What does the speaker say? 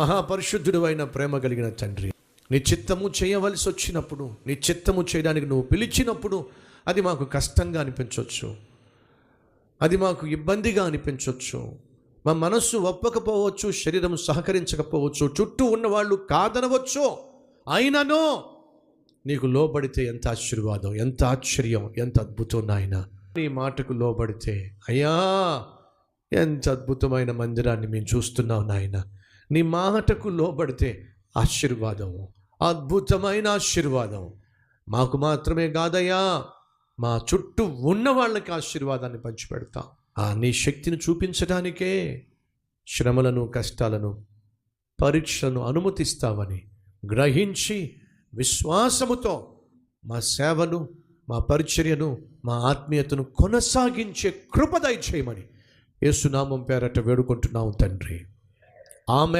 మహాపరిశుద్ధుడు అయిన ప్రేమ కలిగిన తండ్రి, నీ చిత్తము చేయవలసి వచ్చినప్పుడు, నీ చిత్తము చేయడానికి నువ్వు పిలిచినప్పుడు అది మాకు కష్టంగా అనిపించవచ్చు, అది మాకు ఇబ్బందిగా అనిపించవచ్చు, మా మనస్సు ఒప్పకపోవచ్చు, శరీరం సహకరించకపోవచ్చు, చుట్టూ ఉన్నవాళ్ళు కాదనవచ్చు. అయినను నీకు లోబడితే ఎంత ఆశీర్వాదం, ఎంత ఆశ్చర్యం, ఎంత అద్భుతం నాయన. నీ మాటకు లోబడితే అయ్యా ఎంత అద్భుతమైన మందిరాన్ని మేము చూస్తున్నావు నాయన. నీ మాటకు లోబడితే ఆశీర్వాదం, అద్భుతమైన ఆశీర్వాదం మాకు మాత్రమే కాదయ్యా, మా చుట్టూ ఉన్న వాళ్ళకి ఆశీర్వాదాన్ని పంచిపెడతాం. నీ శక్తిని చూపించడానికే శ్రమలను, కష్టాలను, పరీక్షలను అనుమతిస్తావని గ్రహించి విశ్వాసముతో మా సేవను, మా పరిచర్యను, మా ఆత్మీయతను కొనసాగించే కృప దయచేయమని యేసునామం పేరట వేడుకుంటున్నాము తండ్రి. ఆమేన్.